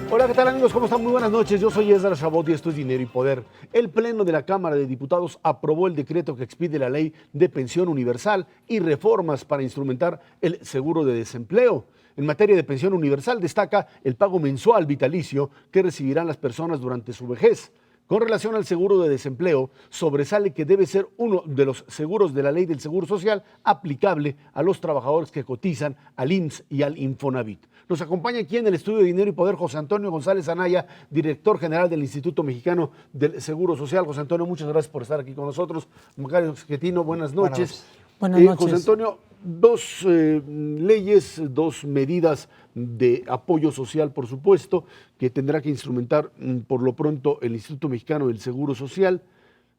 Hola, ¿qué tal amigos? ¿Cómo están? Muy buenas noches. Yo soy Esdras Chabot y esto es Dinero y Poder. El Pleno de la Cámara de Diputados aprobó el decreto que expide la Ley de Pensión Universal y reformas para instrumentar el seguro de desempleo. En materia de pensión universal destaca el pago mensual vitalicio que recibirán las personas durante su vejez. Con relación al seguro de desempleo, sobresale que debe ser uno de los seguros de la Ley del Seguro Social aplicable a los trabajadores que cotizan al IMSS y al Infonavit. Nos acompaña aquí en el estudio de Dinero y Poder José Antonio González Anaya, director general del Instituto Mexicano del Seguro Social. José Antonio, muchas gracias por estar aquí con nosotros. Macario Schettino, buenas noches. Buenas noches. José Antonio, dos leyes, dos medidas de apoyo social, por supuesto, que tendrá que instrumentar por lo pronto el Instituto Mexicano del Seguro Social.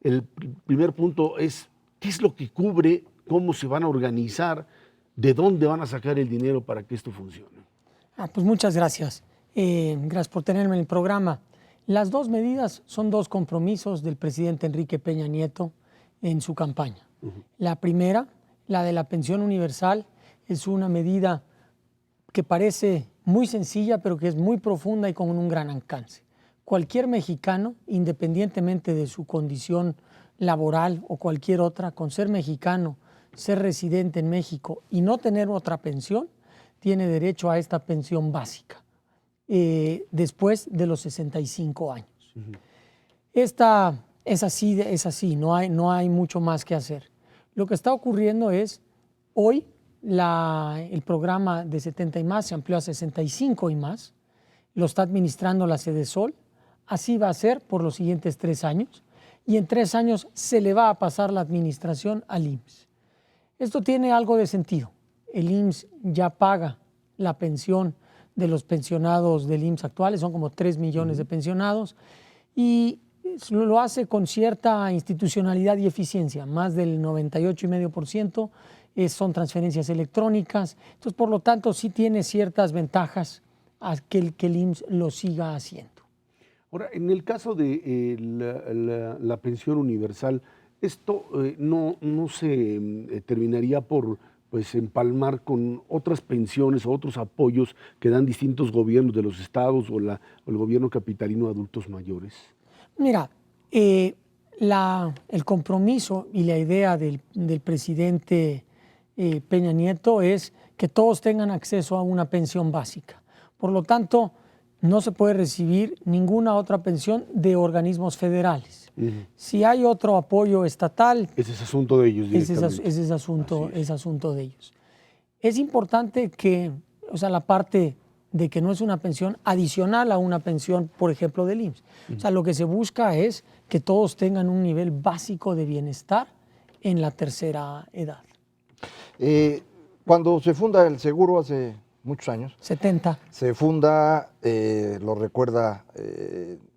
El primer punto es, ¿qué es lo que cubre? ¿Cómo se van a organizar? ¿De dónde van a sacar el dinero para que esto funcione? Pues muchas gracias. Gracias por tenerme en el programa. Las dos medidas son dos compromisos del presidente Enrique Peña Nieto en su campaña. La primera, la de la pensión universal, es una medida que parece muy sencilla, pero que es muy profunda y con un gran alcance. Cualquier mexicano, independientemente de su condición laboral o cualquier otra, con ser mexicano, ser residente en México y no tener otra pensión, tiene derecho a esta pensión básica después de los 65 años. Esta es así, no hay mucho más que hacer. Lo que está ocurriendo es, hoy el programa de 70 y más se amplió a 65 y más, lo está administrando la Sedesol, así va a ser por los siguientes 3 años, y en 3 años se le va a pasar la administración al IMSS. Esto tiene algo de sentido. El IMSS ya paga la pensión de los pensionados del IMSS actuales, son como 3 millones de pensionados, y lo hace con cierta institucionalidad y eficiencia, más del 98,5% son transferencias electrónicas, entonces por lo tanto sí tiene ciertas ventajas a que el IMSS lo siga haciendo. Ahora, en el caso de la pensión universal, esto no se terminaría por empalmar con otras pensiones o otros apoyos que dan distintos gobiernos de los estados o el gobierno capitalino de adultos mayores. Mira, el compromiso y la idea del presidente Peña Nieto es que todos tengan acceso a una pensión básica. Por lo tanto, no se puede recibir ninguna otra pensión de organismos federales. Si hay otro apoyo estatal, ese es asunto de ellos directamente. Ese es asunto de ellos. Es importante que, la parte de que no es una pensión adicional a una pensión, por ejemplo, del IMSS. Lo que se busca es que todos tengan un nivel básico de bienestar en la tercera edad. Cuando se funda el seguro hace muchos años. 70. Se funda, lo recuerda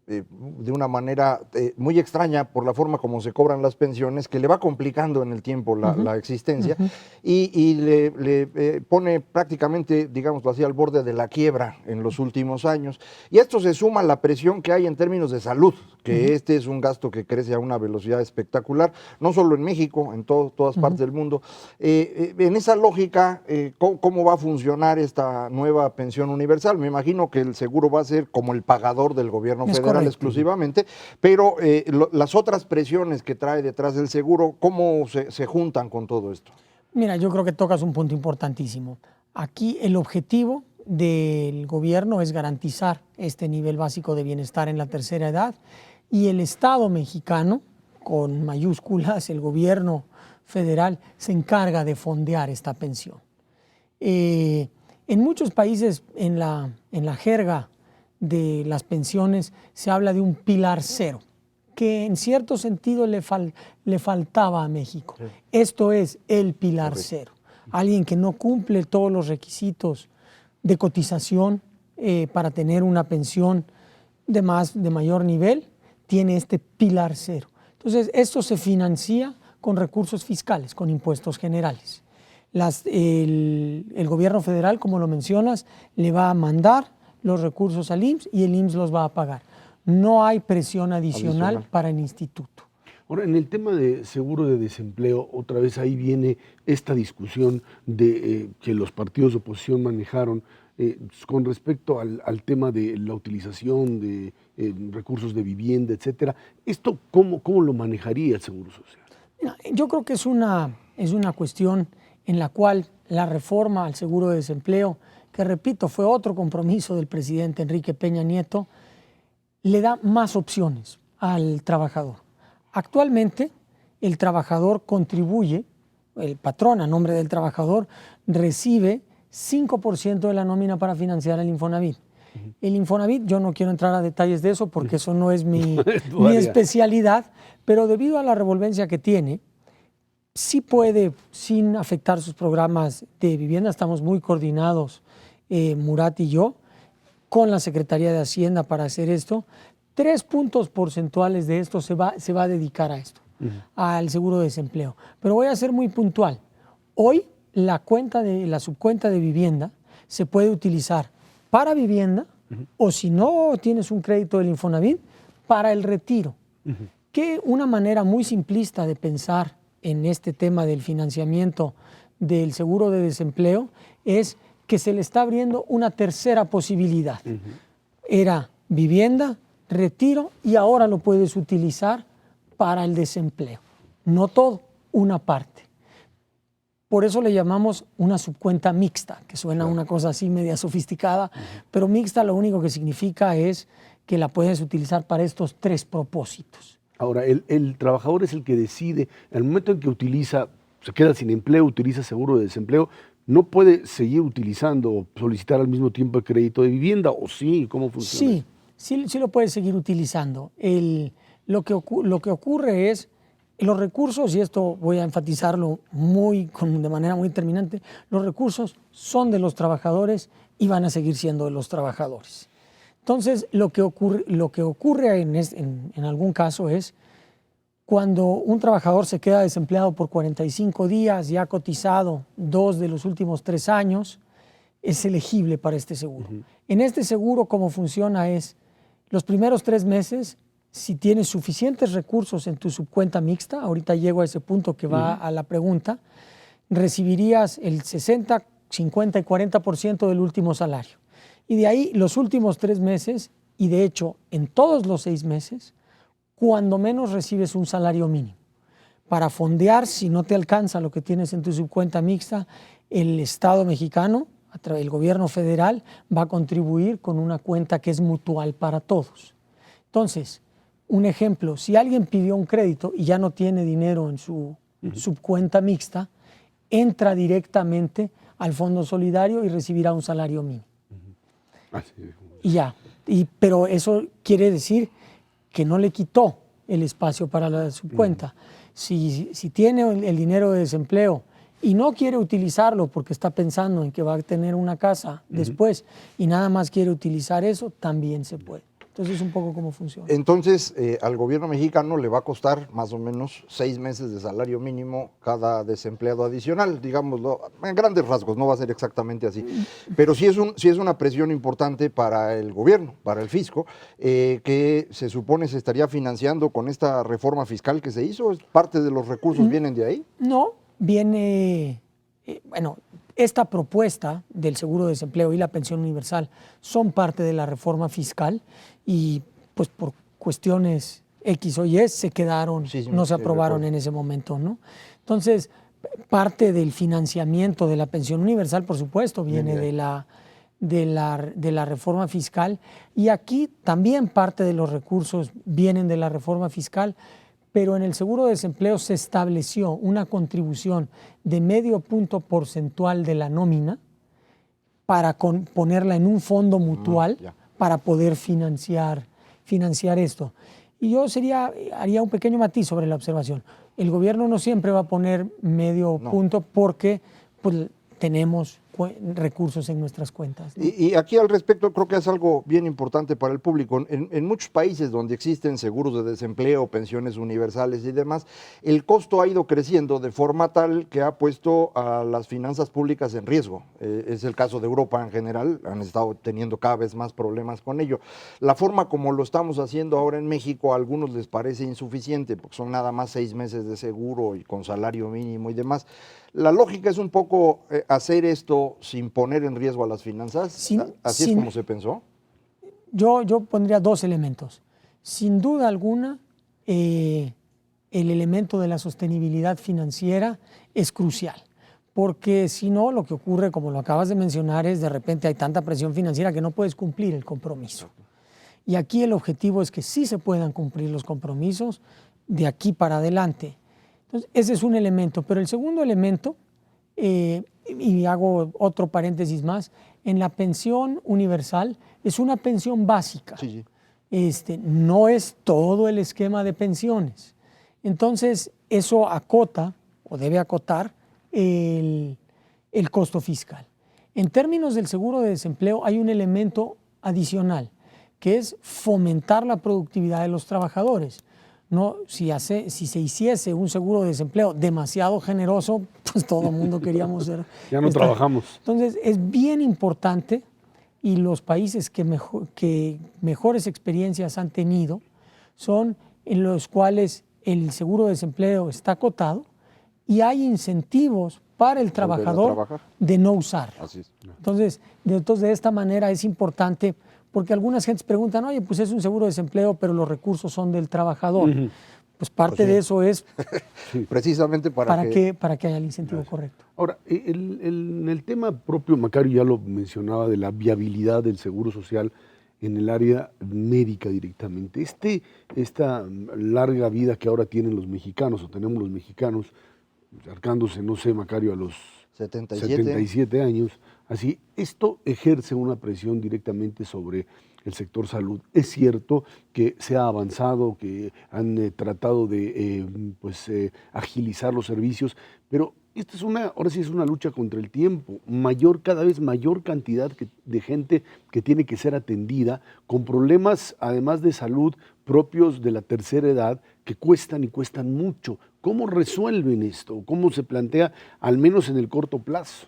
de una manera muy extraña por la forma como se cobran las pensiones, que le va complicando en el tiempo la existencia y le pone prácticamente, digámoslo así, al borde de la quiebra en los últimos años. Y esto se suma a la presión que hay en términos de salud, que este es un gasto que crece a una velocidad espectacular, no solo en México, en todas partes del mundo. En esa lógica, ¿cómo va a funcionar esta nueva pensión universal? Me imagino que el seguro va a ser como el pagador del gobierno federal exclusivamente, pero las otras presiones que trae detrás del seguro, ¿cómo se juntan con todo esto? Mira, yo creo que tocas un punto importantísimo. Aquí el objetivo del gobierno es garantizar este nivel básico de bienestar en la tercera edad, y el Estado mexicano, con mayúsculas, el gobierno federal, se encarga de fondear esta pensión. En muchos países, en la jerga de las pensiones, se habla de un pilar cero, que en cierto sentido le faltaba a México. Sí. Esto es el pilar cero. Alguien que no cumple todos los requisitos de cotización para tener una pensión de mayor nivel, tiene este pilar cero. Entonces, esto se financia con recursos fiscales, con impuestos generales. El gobierno federal, como lo mencionas, le va a mandar los recursos al IMSS y el IMSS los va a pagar. No hay presión adicional para el instituto. Ahora, en el tema de seguro de desempleo, otra vez ahí viene esta discusión de que los partidos de oposición manejaron con respecto al tema de la utilización de recursos de vivienda, etcétera. ¿Esto cómo lo manejaría el Seguro Social? Mira, yo creo que es una cuestión en la cual la reforma al seguro de desempleo, que repito, fue otro compromiso del presidente Enrique Peña Nieto, le da más opciones al trabajador. Actualmente, el trabajador contribuye, el patrón a nombre del trabajador recibe 5% de la nómina para financiar el Infonavit. El Infonavit, yo no quiero entrar a detalles de eso porque eso no es mi especialidad, pero debido a la revolvencia que tiene, sí puede, sin afectar sus programas de vivienda, estamos muy coordinados, Murat y yo, con la Secretaría de Hacienda para hacer esto. 3 puntos porcentuales de esto se va a dedicar a esto, al seguro de desempleo. Pero voy a ser muy puntual. Hoy la subcuenta de vivienda se puede utilizar para vivienda o si no tienes un crédito del Infonavit, para el retiro. Que una manera muy simplista de pensar en este tema del financiamiento del seguro de desempleo es que se le está abriendo una tercera posibilidad. Era vivienda, retiro y ahora lo puedes utilizar para el desempleo. No todo, una parte. Por eso le llamamos una subcuenta mixta, que suena una cosa así media sofisticada, pero mixta lo único que significa es que la puedes utilizar para estos 3 propósitos. Ahora, el trabajador es el que decide, en el momento en que se queda sin empleo, utiliza seguro de desempleo, ¿no puede seguir utilizando o solicitar al mismo tiempo el crédito de vivienda? ¿O sí? ¿Cómo funciona? Sí lo puede seguir utilizando. Lo que ocurre es, los recursos, y esto voy a enfatizarlo de manera muy determinante, los recursos son de los trabajadores y van a seguir siendo de los trabajadores. Entonces, lo que ocurre en algún caso es cuando un trabajador se queda desempleado por 45 días y ha cotizado 2 de los últimos 3 años, es elegible para este seguro. En este seguro, cómo funciona es, los primeros 3 meses, si tienes suficientes recursos en tu subcuenta mixta, ahorita llego a ese punto que va a la pregunta, recibirías el 60, 50 y 40% del último salario. Y de ahí los últimos 3 meses, y de hecho en todos los 6 meses, cuando menos recibes un salario mínimo. Para fondear, si no te alcanza lo que tienes en tu subcuenta mixta, el Estado mexicano, el gobierno federal, va a contribuir con una cuenta que es mutual para todos. Entonces, un ejemplo, si alguien pidió un crédito y ya no tiene dinero en su subcuenta mixta, entra directamente al Fondo Solidario y recibirá un salario mínimo. Y ya, pero eso quiere decir que no le quitó el espacio para la subcuenta. Si tiene el dinero de desempleo y no quiere utilizarlo porque está pensando en que va a tener una casa después y nada más quiere utilizar eso, también se puede. Entonces es un poco cómo funciona. Entonces, al gobierno mexicano le va a costar más o menos 6 meses de salario mínimo cada desempleado adicional, digámoslo, en grandes rasgos, no va a ser exactamente así. Pero sí es una presión importante para el gobierno, para el fisco, que se supone se estaría financiando con esta reforma fiscal que se hizo. ¿Parte de los recursos vienen de ahí? No, viene, esta propuesta del seguro de desempleo y la pensión universal son parte de la reforma fiscal y pues por cuestiones X o Y se quedaron, no se aprobaron en ese momento, ¿no? Entonces, parte del financiamiento de la pensión universal, por supuesto, viene de la reforma fiscal y aquí también parte de los recursos vienen de la reforma fiscal, pero en el seguro de desempleo se estableció una contribución de medio punto porcentual de la nómina para ponerla en un fondo mutual para poder financiar esto. Y yo haría un pequeño matiz sobre la observación. El gobierno no siempre va a poner medio punto porque pues, tenemos recursos en nuestras cuentas, ¿no? Y aquí al respecto creo que es algo bien importante para el público. En muchos países donde existen seguros de desempleo, pensiones universales y demás, el costo ha ido creciendo de forma tal que ha puesto a las finanzas públicas en riesgo. Es el caso de Europa en general, han estado teniendo cada vez más problemas con ello. La forma como lo estamos haciendo ahora en México a algunos les parece insuficiente porque son nada más 6 meses de seguro y con salario mínimo y demás. La lógica es un poco hacer esto gasto sin poner en riesgo a las finanzas? ¿Así es como se pensó? Yo pondría dos elementos. Sin duda alguna, el elemento de la sostenibilidad financiera es crucial, porque si no, lo que ocurre, como lo acabas de mencionar, es de repente hay tanta presión financiera que no puedes cumplir el compromiso. Y aquí el objetivo es que sí se puedan cumplir los compromisos de aquí para adelante. Entonces, ese es un elemento. Pero el segundo elemento, y hago otro paréntesis más, en la pensión universal es una pensión básica. Sí. No es todo el esquema de pensiones. Entonces, eso acota o debe acotar el costo fiscal. En términos del seguro de desempleo hay un elemento adicional, que es fomentar la productividad de los trabajadores. No, si se hiciese un seguro de desempleo demasiado generoso, pues todo el mundo queríamos ser. Ya no trabajamos. Entonces, es bien importante, y los países que mejores experiencias han tenido son en los cuales el seguro de desempleo está acotado y hay incentivos para el trabajador de no usarlo. Así es. Entonces, de esta manera es importante, porque algunas gentes preguntan, oye, pues es un seguro de desempleo, pero los recursos son del trabajador. Pues parte de eso es precisamente para que haya el incentivo correcto. Ahora, en el tema propio, Macario ya lo mencionaba, de la viabilidad del seguro social en el área médica directamente. Esta larga vida que ahora tienen los mexicanos, o tenemos los mexicanos, acercándose, no sé, Macario, a los 77 años, así, esto ejerce una presión directamente sobre el sector salud. Es cierto que se ha avanzado, que han tratado de agilizar los servicios, pero esta ahora sí es una lucha contra el tiempo. Cada vez mayor cantidad de gente que tiene que ser atendida con problemas, además de salud, propios de la tercera edad, que cuestan y cuestan mucho. ¿Cómo resuelven esto? ¿Cómo se plantea, al menos en el corto plazo?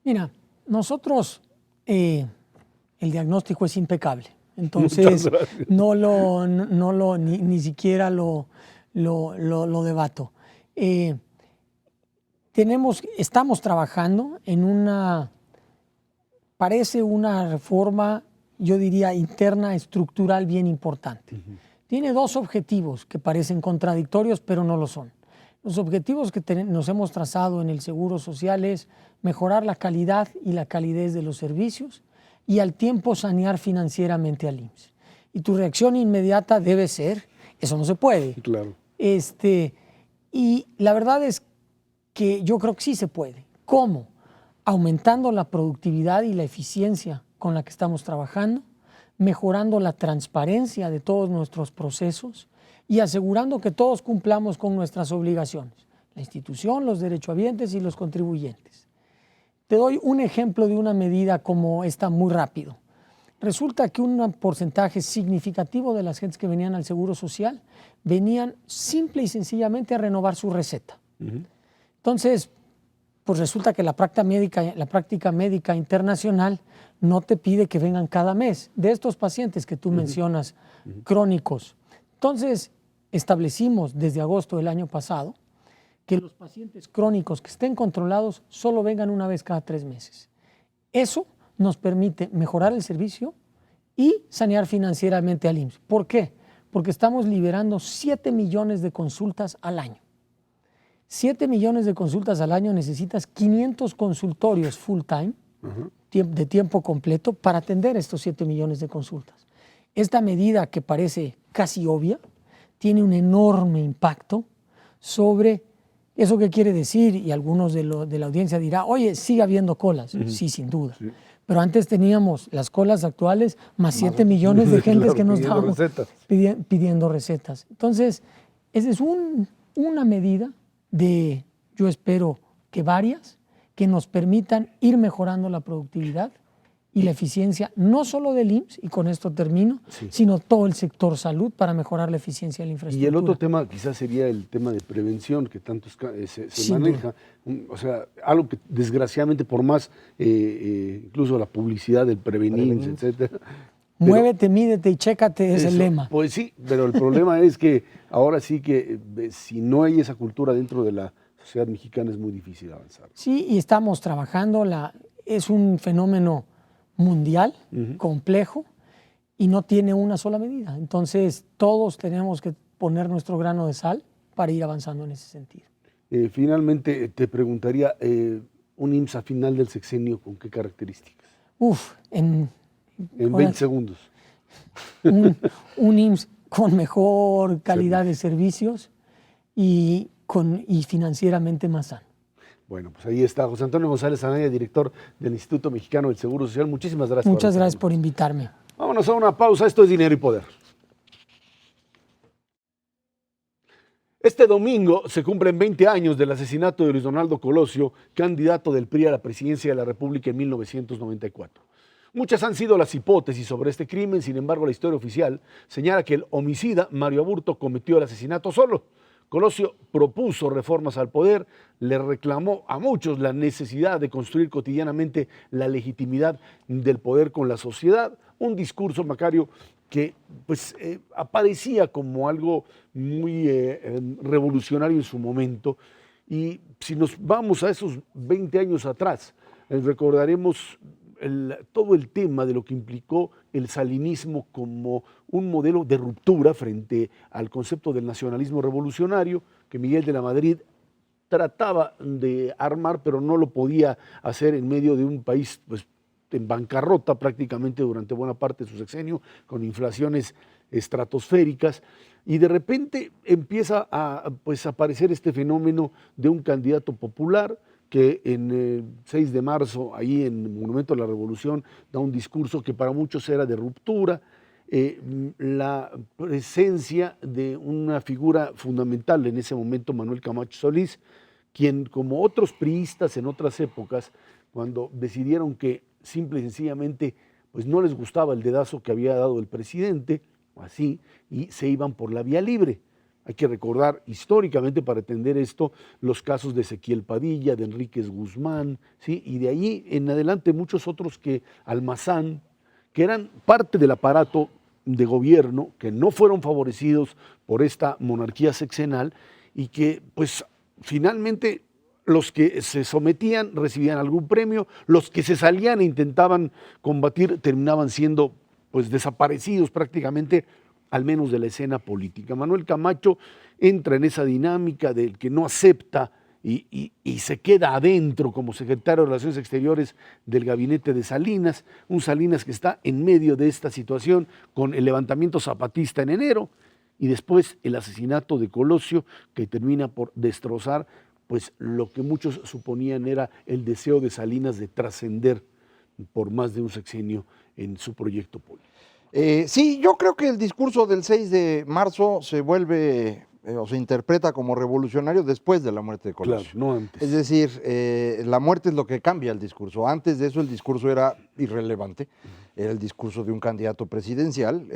Mira, nosotros, el diagnóstico es impecable. Entonces, ni siquiera lo debato. Estamos trabajando en parece una reforma, yo diría, interna, estructural bien importante. Tiene dos objetivos que parecen contradictorios, pero no lo son. Los objetivos que nos hemos trazado en el Seguro Social es mejorar la calidad y la calidez de los servicios y al tiempo sanear financieramente al IMSS. Y tu reacción inmediata debe ser, eso no se puede. Claro. Y la verdad es que yo creo que sí se puede. ¿Cómo? Aumentando la productividad y la eficiencia con la que estamos trabajando, mejorando la transparencia de todos nuestros procesos y asegurando que todos cumplamos con nuestras obligaciones, la institución, los derechohabientes y los contribuyentes. Te doy un ejemplo de una medida como esta muy rápido. Resulta que un porcentaje significativo de las gentes que venían al Seguro Social venían simple y sencillamente a renovar su receta. Entonces, pues resulta que la práctica médica internacional no te pide que vengan cada mes. De estos pacientes que tú mencionas, crónicos. Entonces, establecimos desde agosto del año pasado que los pacientes crónicos que estén controlados solo vengan una vez cada 3 meses. Eso nos permite mejorar el servicio y sanear financieramente al IMSS. ¿Por qué? Porque estamos liberando 7 millones de consultas al año. 7 millones de consultas al año, necesitas 500 consultorios full time, de tiempo completo, para atender estos 7 millones de consultas. Esta medida, que parece casi obvia, tiene un enorme impacto sobre eso. Que quiere decir, y algunos de la audiencia dirá, oye, sigue habiendo colas. Sí, sin duda. Sí. Pero antes teníamos las colas actuales más 7 millones de gentes que nos estábamos pidiendo recetas. Entonces, esa es una medida yo espero que varias, que nos permitan ir mejorando la productividad y la eficiencia, no solo del IMSS, y con esto termino, sino todo el sector salud, para mejorar la eficiencia de la infraestructura. Y el otro tema quizás sería el tema de prevención, que tanto se maneja. O sea, algo que desgraciadamente, por más incluso la publicidad del prevenir, etcétera. Muévete, mídete y chécate es el lema. Pues sí, pero el problema es que ahora sí que si no hay esa cultura dentro de la sociedad mexicana es muy difícil avanzar. Sí, y estamos trabajando. es un fenómeno mundial, complejo, y no tiene una sola medida. Entonces, todos tenemos que poner nuestro grano de sal para ir avanzando en ese sentido. Finalmente, te preguntaría, un IMSS a final del sexenio, ¿con qué características? En 20 segundos. Un IMSS con mejor calidad de servicios y financieramente más sano. Bueno, pues ahí está José Antonio González Anaya, director del Instituto Mexicano del Seguro Social. Muchísimas gracias. Muchas gracias por invitarme. Vámonos a una pausa. Esto es Dinero y Poder. Este domingo se cumplen 20 años del asesinato de Luis Donaldo Colosio, candidato del PRI a la presidencia de la República en 1994. Muchas han sido las hipótesis sobre este crimen, sin embargo la historia oficial señala que el homicida Mario Aburto cometió el asesinato solo. Colosio propuso reformas al poder, le reclamó a muchos la necesidad de construir cotidianamente la legitimidad del poder con la sociedad, un discurso, Macario, que pues aparecía como algo muy revolucionario en su momento. Y si nos vamos a esos 20 años atrás, recordaremos todo el tema de lo que implicó el salinismo como un modelo de ruptura frente al concepto del nacionalismo revolucionario que Miguel de la Madrid trataba de armar, pero no lo podía hacer en medio de un país pues, en bancarrota prácticamente durante buena parte de su sexenio, con inflaciones estratosféricas, y de repente empieza a pues, aparecer este fenómeno de un candidato popular que en el 6 de marzo, ahí en el Monumento a la Revolución, da un discurso que para muchos era de ruptura, la presencia de una figura fundamental en ese momento, Manuel Camacho Solís, quien como otros priistas en otras épocas, cuando decidieron que simple y sencillamente pues no les gustaba el dedazo que había dado el presidente, así, y se iban por la vía libre. Hay que recordar históricamente para entender esto los casos de Ezequiel Padilla, de Enríquez Guzmán, ¿sí? Y de ahí en adelante muchos otros que Almazán, que eran parte del aparato de gobierno, que no fueron favorecidos por esta monarquía sexenal y que pues finalmente los que se sometían recibían algún premio, los que se salían e intentaban combatir terminaban siendo pues desaparecidos prácticamente, al menos de la escena política. Manuel Camacho entra en esa dinámica del que no acepta y se queda adentro como secretario de Relaciones Exteriores del gabinete de Salinas, un Salinas que está en medio de esta situación con el levantamiento zapatista en enero y después el asesinato de Colosio que termina por destrozar pues lo que muchos suponían era el deseo de Salinas de trascender por más de un sexenio en su proyecto político. Sí, yo creo que el discurso del 6 de marzo se vuelve o se interpreta como revolucionario después de la muerte de Colosio. Claro, no antes. Es decir, la muerte es lo que cambia el discurso. Antes de eso el discurso era irrelevante. Era el discurso de un candidato presidencial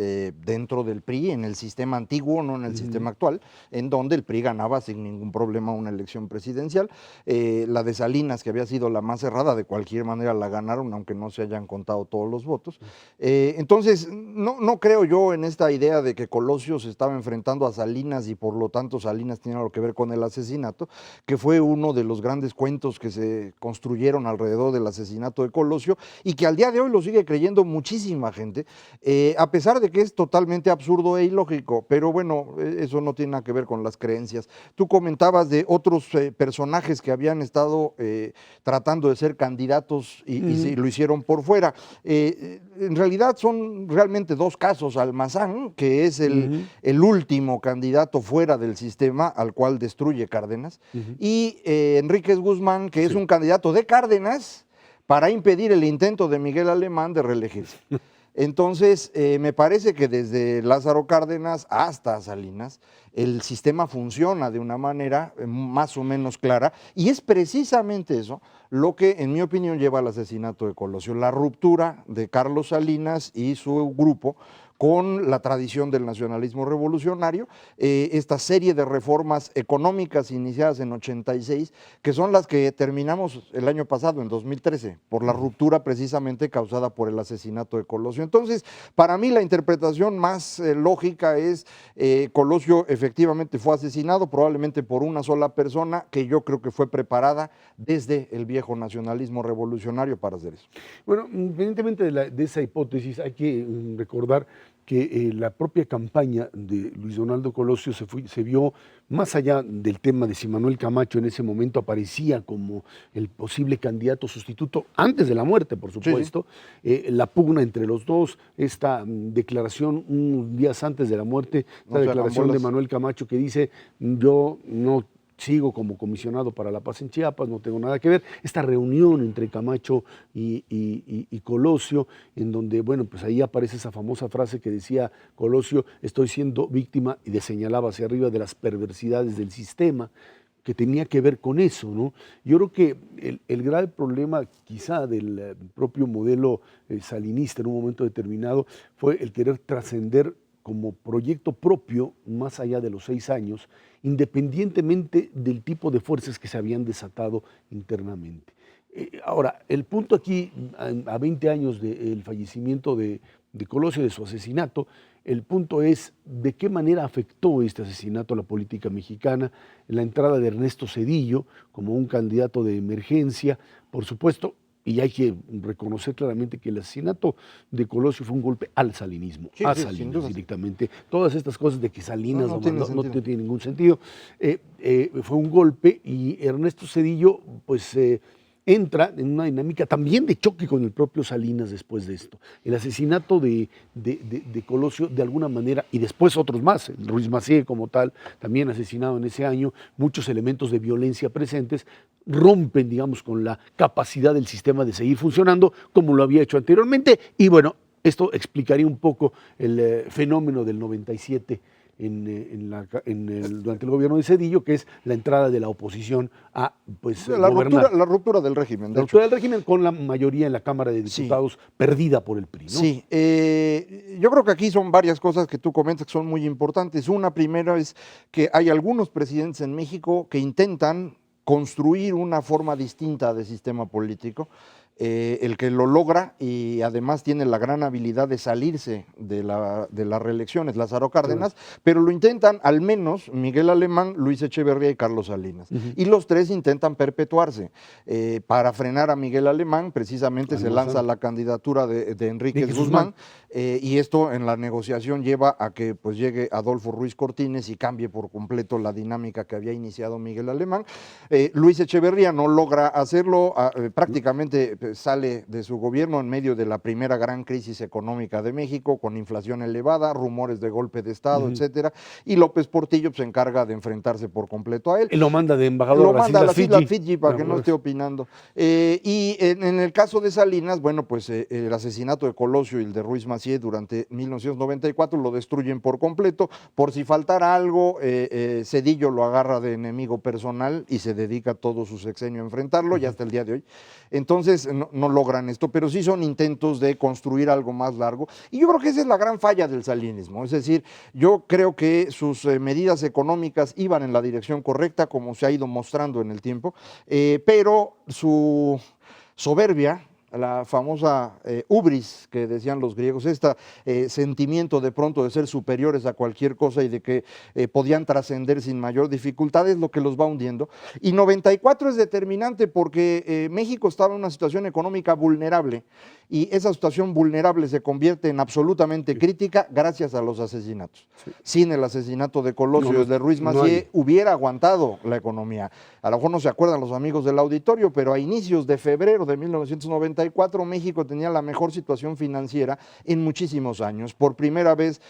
dentro del PRI, en el sistema antiguo, no en el sistema actual, en donde el PRI ganaba sin ningún problema una elección presidencial. La de Salinas, que había sido la más cerrada, de cualquier manera la ganaron, aunque no se hayan contado todos los votos. Entonces, no creo yo en esta idea de que Colosio se estaba enfrentando a Salinas y por lo tanto Salinas tenía algo que ver con el asesinato, que fue uno de los grandes cuentos que se construyeron alrededor del asesinato de Colosio y que al día de hoy lo sigue creyendo muchísima gente, a pesar de que es totalmente absurdo e ilógico, pero bueno, eso no tiene nada que ver con las creencias. Tú comentabas de otros personajes que habían estado tratando de ser candidatos y lo hicieron por fuera. En realidad son realmente dos casos. Almazán, que es el último candidato fuera del sistema al cual destruye Cárdenas, y Enríquez Guzmán, que es un candidato de Cárdenas para impedir el intento de Miguel Alemán de reelegirse. Entonces, me parece que desde Lázaro Cárdenas hasta Salinas, el sistema funciona de una manera más o menos clara, y es precisamente eso lo que, en mi opinión, lleva al asesinato de Colosio, la ruptura de Carlos Salinas y su grupo con la tradición del nacionalismo revolucionario, esta serie de reformas económicas iniciadas en 86, que son las que terminamos el año pasado, en 2013, por la ruptura precisamente causada por el asesinato de Colosio. Entonces, para mí la interpretación más lógica es Colosio efectivamente fue asesinado, probablemente por una sola persona, que yo creo que fue preparada desde el viejo nacionalismo revolucionario para hacer eso. Bueno, independientemente de esa hipótesis, hay que recordar que la propia campaña de Luis Donaldo Colosio se vio más allá del tema de si Manuel Camacho en ese momento aparecía como el posible candidato sustituto antes de la muerte, por supuesto. Sí, sí. La pugna entre los dos, esta declaración unos días antes de la muerte, esta declaración de Manuel Camacho que dice: yo no sigo como comisionado para la paz en Chiapas, no tengo nada que ver. Esta reunión entre Camacho y Colosio, en donde, bueno, pues ahí aparece esa famosa frase que decía Colosio: estoy siendo víctima, y señalaba hacia arriba, de las perversidades del sistema, que tenía que ver con eso, ¿no? Yo creo que el grave problema quizá del propio modelo salinista en un momento determinado fue el querer trascender como proyecto propio más allá de los 6 años, independientemente del tipo de fuerzas que se habían desatado internamente. Ahora, el punto aquí, a 20 años del fallecimiento de Colosio, de su asesinato, el punto es de qué manera afectó este asesinato a la política mexicana, la entrada de Ernesto Zedillo como un candidato de emergencia, por supuesto. Y hay que reconocer claramente que el asesinato de Colosio fue un golpe al salinismo, sí, a Salinas directamente. Todas estas cosas de que Salinas no tiene ningún sentido. Fue un golpe, y Ernesto Zedillo pues entra en una dinámica también de choque con el propio Salinas después de esto. El asesinato de Colosio, de alguna manera, y después otros más, Ruiz Massieu como tal, también asesinado en ese año, muchos elementos de violencia presentes, rompen, digamos, con la capacidad del sistema de seguir funcionando como lo había hecho anteriormente. Y bueno, esto explicaría un poco el fenómeno del 97 durante el gobierno de Zedillo, que es la entrada de la oposición a gobernar. La ruptura del régimen. La ruptura del régimen, con la mayoría en la Cámara de Diputados perdida por el PRI, ¿no? Sí, yo creo que aquí son varias cosas que tú comentas que son muy importantes. Una primera es que hay algunos presidentes en México que intentan construir una forma distinta de sistema político. El que lo logra y además tiene la gran habilidad de salirse de las reelecciones, Lázaro Cárdenas, pero lo intentan al menos Miguel Alemán, Luis Echeverría y Carlos Salinas. Y los tres intentan perpetuarse. Para frenar a Miguel Alemán, precisamente se lanza la candidatura de Enríquez Guzmán, y esto en la negociación lleva a que pues llegue Adolfo Ruiz Cortines y cambie por completo la dinámica que había iniciado Miguel Alemán. Luis Echeverría no logra hacerlo, prácticamente sale de su gobierno en medio de la primera gran crisis económica de México, con inflación elevada, rumores de golpe de Estado, etcétera, y López Portillo se encarga de enfrentarse por completo a él. Y lo manda de embajador a las Islas Fiji para que no esté opinando. Y en el caso de Salinas, bueno, pues el asesinato de Colosio y el de Ruiz Massieu durante 1994 lo destruyen por completo. Por si faltara algo, Zedillo lo agarra de enemigo personal y se dedica todo su sexenio a enfrentarlo, y hasta el día de hoy. Entonces no logran esto, pero sí son intentos de construir algo más largo, y yo creo que esa es la gran falla del salinismo. Es decir, yo creo que sus medidas económicas iban en la dirección correcta, como se ha ido mostrando en el tiempo, pero su soberbia, la famosa hubris que decían los griegos, sentimiento de pronto de ser superiores a cualquier cosa y de que podían trascender sin mayor dificultad, es lo que los va hundiendo. Y 94 es determinante porque México estaba en una situación económica vulnerable, y esa situación vulnerable se convierte en absolutamente crítica gracias a los asesinatos. Sin el asesinato de Colosio y de Ruiz Massieu hubiera aguantado la economía. A lo mejor no se acuerdan los amigos del auditorio, pero a inicios de febrero de 1994 México tenía la mejor situación financiera en muchísimos años. Por primera vez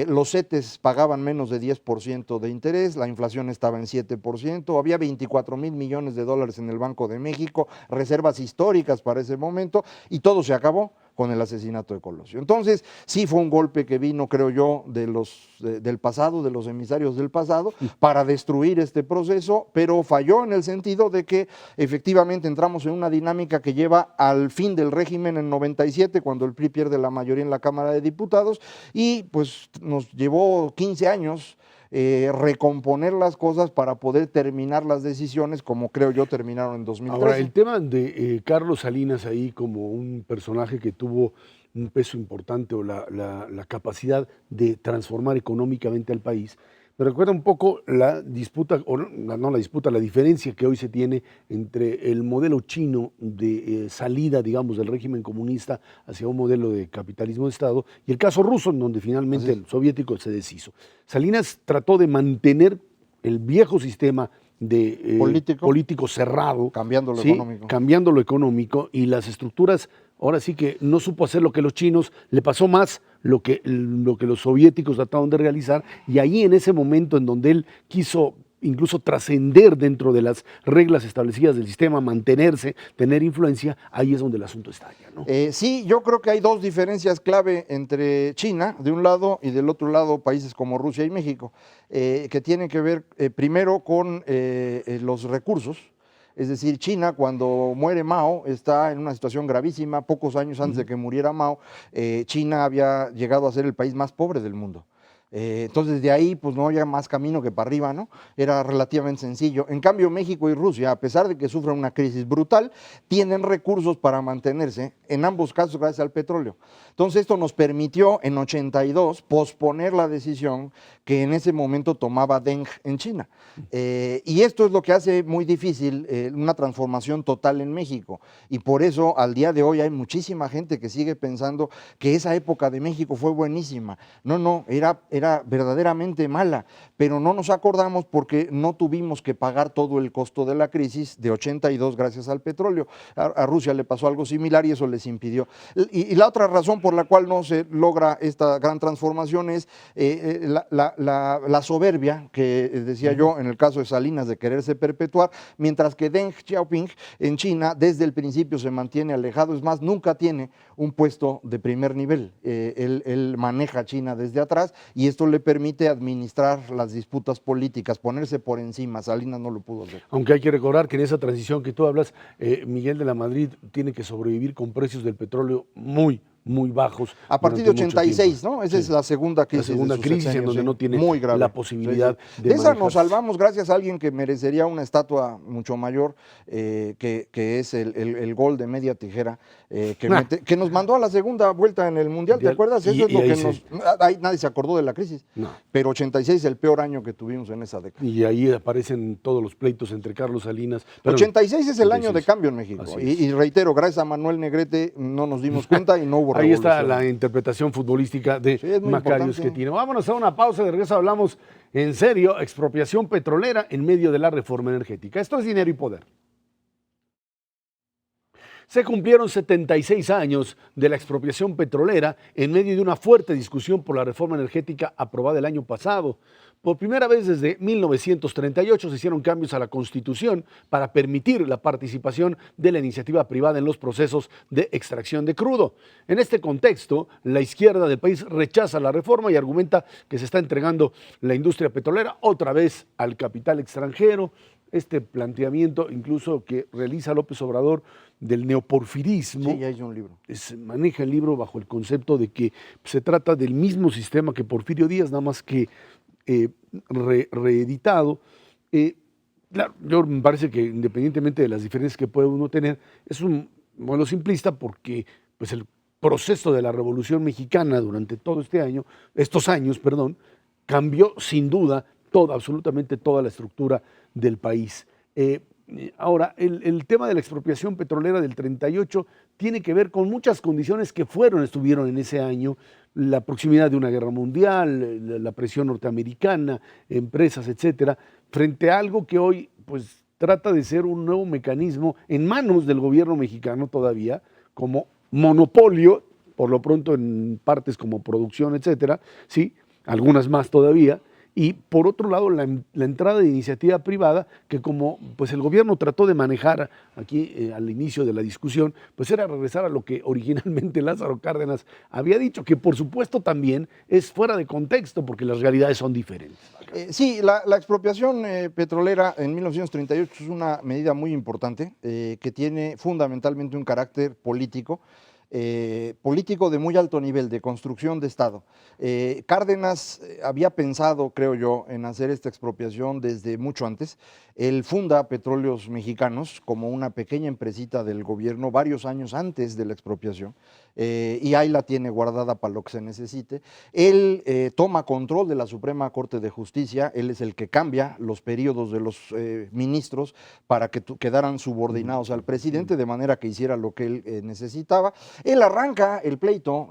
los CETES pagaban menos de 10% de interés, la inflación estaba en 7%, había 24,000 millones de dólares en el Banco de México, reservas históricas para ese momento, y todo se acabó. con el asesinato de Colosio. Entonces, sí fue un golpe que vino, creo yo, del pasado, de los emisarios del pasado, para destruir este proceso, pero falló en el sentido de que efectivamente entramos en una dinámica que lleva al fin del régimen en 97, cuando el PRI pierde la mayoría en la Cámara de Diputados, y pues nos llevó 15 años recomponer las cosas para poder terminar las decisiones como creo yo terminaron en 2013. Ahora, el tema de Carlos Salinas ahí como un personaje que tuvo un peso importante o la capacidad de transformar económicamente al país, me recuerda un poco la disputa, o no la disputa, la diferencia que hoy se tiene entre el modelo chino de salida, digamos, del régimen comunista hacia un modelo de capitalismo de Estado y el caso ruso, en donde finalmente el soviético se deshizo. Salinas trató de mantener el viejo sistema de político cerrado, cambiando lo ¿sí? económico. Cambiando lo económico y las estructuras, ahora sí que no supo hacer lo que los chinos, le pasó más lo que los soviéticos trataron de realizar, y ahí en ese momento en donde él quiso incluso trascender dentro de las reglas establecidas del sistema, mantenerse, tener influencia, ahí es donde el asunto estalla, ¿no? Sí, yo creo que hay dos diferencias clave entre China, de un lado, y del otro lado países como Rusia y México, que tienen que ver primero con los recursos. Es decir, China, cuando muere Mao, está en una situación gravísima. Pocos años antes de que muriera Mao, China había llegado a ser el país más pobre del mundo. Entonces de ahí pues no había más camino que para arriba, ¿no? Era relativamente sencillo. En cambio México y Rusia, a pesar de que sufren una crisis brutal, tienen recursos para mantenerse, en ambos casos gracias al petróleo. Entonces esto nos permitió en 82 posponer la decisión que en ese momento tomaba Deng en China. Y esto es lo que hace muy difícil una transformación total en México. Y por eso al día de hoy hay muchísima gente que sigue pensando que esa época de México fue buenísima. No, era verdaderamente mala, pero no nos acordamos porque no tuvimos que pagar todo el costo de la crisis de 82 gracias al petróleo. A Rusia le pasó algo similar y eso les impidió. Y la otra razón por la cual no se logra esta gran transformación es la soberbia que decía yo en el caso de Salinas de quererse perpetuar, mientras que Deng Xiaoping en China desde el principio se mantiene alejado, es más, nunca tiene un puesto de primer nivel. Él maneja China desde atrás y esto le permite administrar las disputas políticas, ponerse por encima. Salinas no lo pudo hacer. Aunque hay que recordar que en esa transición que tú hablas, Miguel de la Madrid tiene que sobrevivir con precios del petróleo muy bajos. A partir de 86, ¿no? Esa es la segunda crisis. La segunda crisis en donde no tiene muy grave. La posibilidad de esa nos salvamos gracias a alguien que merecería una estatua mucho mayor, que es el gol de media tijera, que nos mandó a la segunda vuelta en el Mundial, ¿te acuerdas? Eso es lo que ahí nadie se acordó de la crisis, pero 86 es el peor año que tuvimos en esa década. Y ahí aparecen todos los pleitos entre Carlos Salinas. 86 es el año de cambio en México, y reitero, gracias a Manuel Negrete no nos dimos cuenta y no hubo ahí está la interpretación futbolística de Macarios que tiene. Vámonos a una pausa, de regreso hablamos en serio, expropiación petrolera en medio de la reforma energética. Esto es Dinero y Poder. Se cumplieron 76 años de la expropiación petrolera en medio de una fuerte discusión por la reforma energética aprobada el año pasado. Por primera vez desde 1938 se hicieron cambios a la Constitución para permitir la participación de la iniciativa privada en los procesos de extracción de crudo. En este contexto, la izquierda del país rechaza la reforma y argumenta que se está entregando la industria petrolera otra vez al capital extranjero. Este planteamiento incluso que realiza López Obrador del neoporfirismo. Sí, ya hizo un libro. Maneja el libro bajo el concepto de que se trata del mismo sistema que Porfirio Díaz, nada más que reeditado. Claro, yo me parece que independientemente de las diferencias que puede uno tener, es un modelo simplista porque pues, el proceso de la Revolución Mexicana durante todo estos años, cambió sin duda absolutamente toda la estructura del país. Ahora, el tema de la expropiación petrolera del 38 tiene que ver con muchas condiciones que estuvieron en ese año, la proximidad de una guerra mundial, la presión norteamericana, empresas, etcétera, frente a algo que hoy pues trata de ser un nuevo mecanismo en manos del gobierno mexicano todavía, como monopolio, por lo pronto en partes como producción, etcétera, sí, algunas más todavía, y por otro lado la entrada de iniciativa privada, que como pues el gobierno trató de manejar aquí al inicio de la discusión, pues era regresar a lo que originalmente Lázaro Cárdenas había dicho, que por supuesto también es fuera de contexto, porque las realidades son diferentes. Sí, la expropiación petrolera en 1938 es una medida muy importante que tiene fundamentalmente un carácter político. Político de muy alto nivel, de construcción de Estado. Cárdenas había pensado, creo yo, en hacer esta expropiación desde mucho antes. Él funda Petróleos Mexicanos como una pequeña empresita del gobierno varios años antes de la expropiación, y ahí la tiene guardada para lo que se necesite. Él toma control de la Suprema Corte de Justicia, él es el que cambia los periodos de los ministros para que quedaran subordinados al presidente, de manera que hiciera lo que él necesitaba. Él arranca el pleito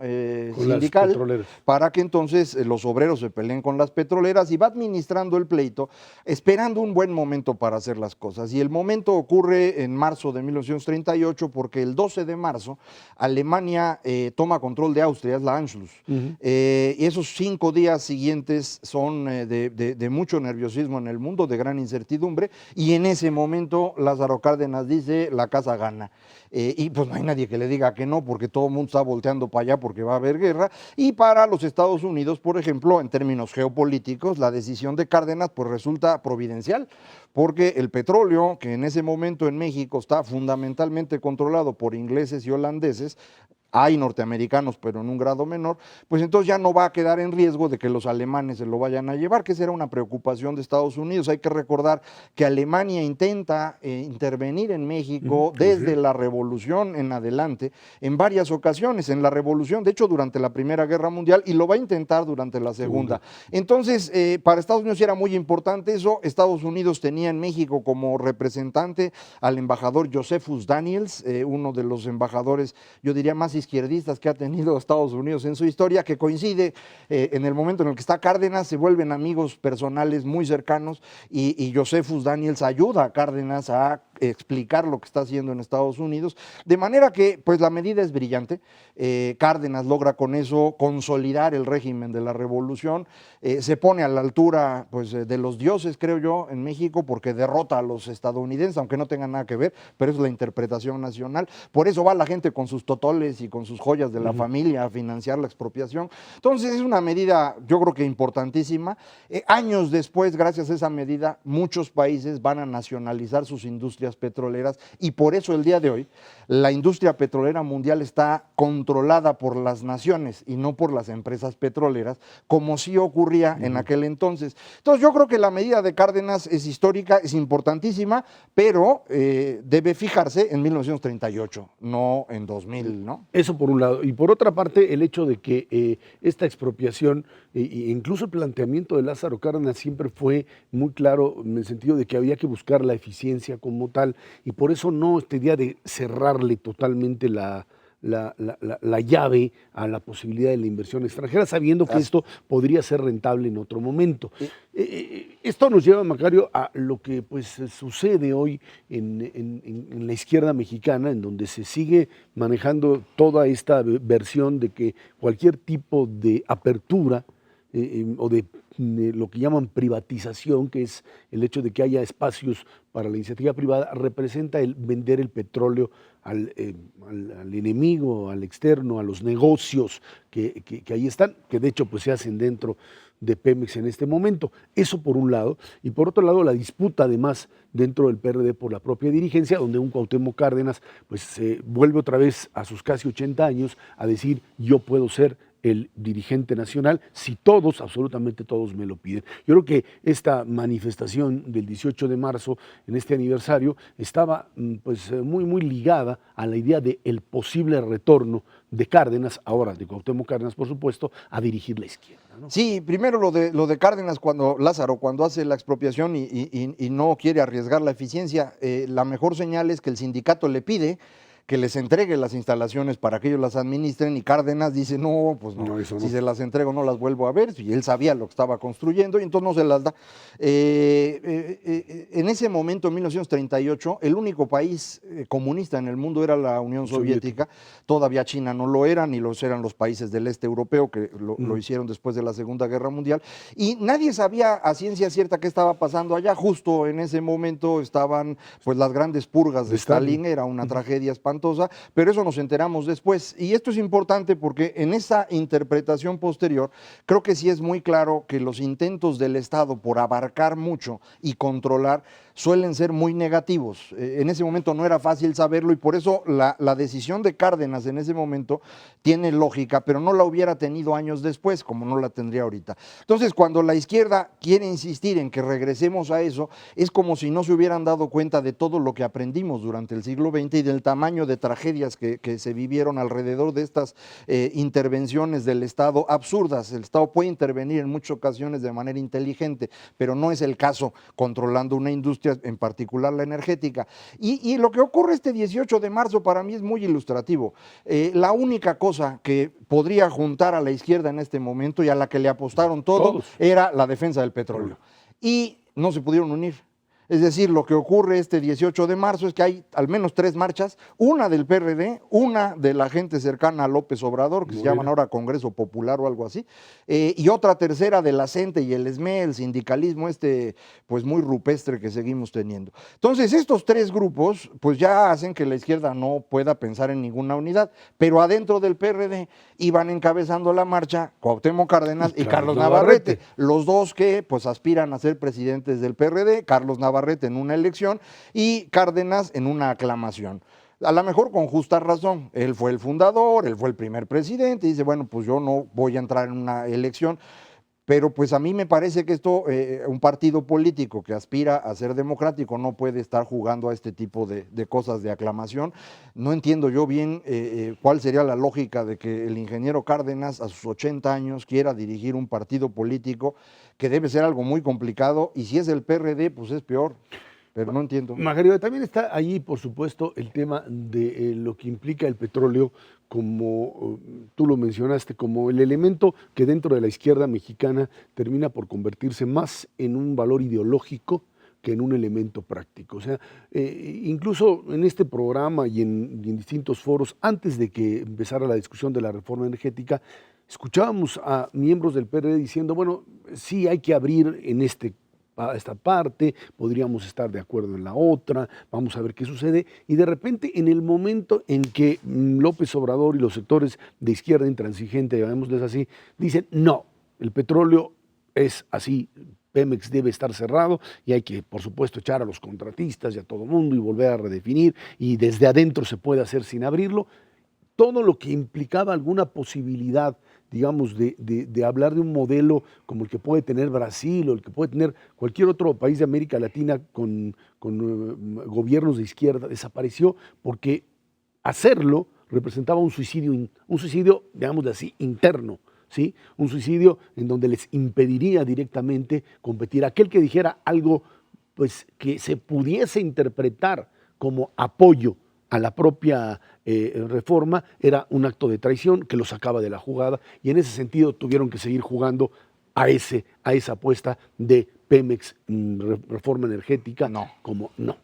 sindical para que entonces los obreros se peleen con las petroleras y va administrando el pleito, esperando un buen momento para hacer las cosas. Y el momento ocurre en marzo de 1938 porque el 12 de marzo Alemania toma control de Austria, es la Anschluss. Y esos 5 días siguientes son de mucho nerviosismo en el mundo, de gran incertidumbre, y en ese momento Lázaro Cárdenas dice, la casa gana. Y pues no hay nadie que le diga que no, porque todo el mundo está volteando para allá porque va a haber guerra. Y para los Estados Unidos, por ejemplo, en términos geopolíticos, la decisión de Cárdenas pues resulta providencial, porque el petróleo, que en ese momento en México está fundamentalmente controlado por ingleses y holandeses, hay norteamericanos, pero en un grado menor, pues entonces ya no va a quedar en riesgo de que los alemanes se lo vayan a llevar, que esa era una preocupación de Estados Unidos. Hay que recordar que Alemania intenta intervenir en México desde la Revolución en adelante, en varias ocasiones, en la Revolución, de hecho durante la Primera Guerra Mundial, y lo va a intentar durante la Segunda. Entonces, para Estados Unidos era muy importante eso. Estados Unidos tenía en México como representante al embajador Josephus Daniels, uno de los embajadores, yo diría, más izquierdistas que ha tenido Estados Unidos en su historia, que coincide en el momento en el que está Cárdenas, se vuelven amigos personales muy cercanos, y Josephus Daniels ayuda a Cárdenas a explicar lo que está haciendo en Estados Unidos, de manera que pues la medida es brillante. Cárdenas logra con eso consolidar el régimen de la revolución, se pone a la altura pues de los dioses, creo yo, en México, porque derrota a los estadounidenses, aunque no tenga nada que ver, pero es la interpretación nacional. Por eso va la gente con sus totoles y con sus joyas de la familia a financiar la expropiación. Entonces es una medida, yo creo que importantísima. Años después, gracias a esa medida, muchos países van a nacionalizar sus industrias petroleras, y por eso el día de hoy la industria petrolera mundial está controlada por las naciones y no por las empresas petroleras, como sí ocurría en aquel entonces. Entonces yo creo que la medida de Cárdenas es histórica, es importantísima, pero debe fijarse en 1938, no en 2000, ¿no? Eso por un lado. Y por otra parte, el hecho de que esta expropiación, e incluso el planteamiento de Lázaro Cárdenas siempre fue muy claro en el sentido de que había que buscar la eficiencia como tal, y por eso no esta idea de cerrarle totalmente la llave a la posibilidad de la inversión extranjera, sabiendo que esto podría ser rentable en otro momento. Esto nos lleva, Macario, a lo que pues sucede hoy en la izquierda mexicana, en donde se sigue manejando toda esta versión de que cualquier tipo de apertura o de lo que llaman privatización, que es el hecho de que haya espacios para la iniciativa privada, representa el vender el petróleo al enemigo, al externo, a los negocios que ahí están, que de hecho pues se hacen dentro de Pemex en este momento. Eso por un lado, y por otro lado la disputa además dentro del PRD por la propia dirigencia, donde un Cuauhtémoc Cárdenas pues se vuelve otra vez a sus casi 80 años a decir: yo puedo ser el dirigente nacional si todos, absolutamente todos me lo piden. Yo creo que esta manifestación del 18 de marzo, en este aniversario, estaba pues muy ligada a la idea de el posible retorno de Cárdenas, ahora de Cuauhtémoc Cárdenas, por supuesto, a dirigir la izquierda, ¿no? Sí, primero lo de Cárdenas, Lázaro, cuando hace la expropiación y no quiere arriesgar la eficiencia, la mejor señal es que el sindicato le pide que les entregue las instalaciones para que ellos las administren, y Cárdenas dice, no, pues no, No, eso no. si se las entrego no las vuelvo a ver, y él sabía lo que estaba construyendo y entonces no se las da. En ese momento, en 1938, el único país comunista en el mundo era la Unión Soviética. Todavía China no lo era, ni los eran los países del este europeo, que lo hicieron después de la Segunda Guerra Mundial, y nadie sabía a ciencia cierta qué estaba pasando allá. Justo en ese momento estaban pues las grandes purgas de Stalin, era una tragedia espantosa, pero eso nos enteramos después, y esto es importante porque en esa interpretación posterior creo que sí es muy claro que los intentos del Estado por abarcar mucho y controlar suelen ser muy negativos. En ese momento no era fácil saberlo, y por eso la decisión de Cárdenas en ese momento tiene lógica, pero no la hubiera tenido años después, como no la tendría ahorita. Entonces, cuando la izquierda quiere insistir en que regresemos a eso, es como si no se hubieran dado cuenta de todo lo que aprendimos durante el siglo XX y del tamaño de tragedias que se vivieron alrededor de estas intervenciones del Estado absurdas. El Estado puede intervenir en muchas ocasiones de manera inteligente, pero no es el caso controlando una industria, en particular la energética. Y lo que ocurre este 18 de marzo para mí es muy ilustrativo. La única cosa que podría juntar a la izquierda en este momento y a la que le apostaron todos era la defensa del petróleo. Y no se pudieron unir. Es decir, lo que ocurre este 18 de marzo es que hay al menos 3 marchas, una del PRD, una de la gente cercana a López Obrador, que se llaman ahora Congreso Popular o algo así, y otra tercera de la CENTE y el SME, el sindicalismo pues muy rupestre que seguimos teniendo. Entonces, estos 3 grupos pues ya hacen que la izquierda no pueda pensar en ninguna unidad, pero adentro del PRD iban encabezando la marcha Cuauhtémoc Cárdenas y Carlos Navarrete, los dos que pues aspiran a ser presidentes del PRD, Carlos Navarrete en una elección y Cárdenas en una aclamación. A lo mejor con justa razón, él fue el fundador, él fue el primer presidente, y dice, bueno, pues yo no voy a entrar en una elección, pero pues a mí me parece que esto, un partido político que aspira a ser democrático no puede estar jugando a este tipo de cosas de aclamación. No entiendo yo bien cuál sería la lógica de que el ingeniero Cárdenas a sus 80 años quiera dirigir un partido político, que debe ser algo muy complicado, y si es el PRD, pues es peor. Pero no entiendo. Margarita, también está ahí, por supuesto, el tema de lo que implica el petróleo, como tú lo mencionaste, como el elemento que dentro de la izquierda mexicana termina por convertirse más en un valor ideológico que en un elemento práctico. O sea, incluso en este programa y en distintos foros, antes de que empezara la discusión de la reforma energética, escuchábamos a miembros del PRD diciendo, bueno, sí hay que abrir en esta parte, podríamos estar de acuerdo en la otra, vamos a ver qué sucede, y de repente en el momento en que López Obrador y los sectores de izquierda intransigente, llamémosles así, dicen no, el petróleo es así, Pemex debe estar cerrado y hay que, por supuesto, echar a los contratistas y a todo mundo y volver a redefinir, y desde adentro se puede hacer sin abrirlo. Todo lo que implicaba alguna posibilidad, digamos, de hablar de un modelo como el que puede tener Brasil o el que puede tener cualquier otro país de América Latina con gobiernos de izquierda, desapareció, porque hacerlo representaba un suicidio, digámoslo así, interno, ¿sí? Un suicidio en donde les impediría directamente competir. Aquel que dijera algo pues, que se pudiese interpretar como apoyo a la propia reforma era un acto de traición que lo sacaba de la jugada, y en ese sentido tuvieron que seguir jugando a esa apuesta de Pemex, reforma energética. No Juana.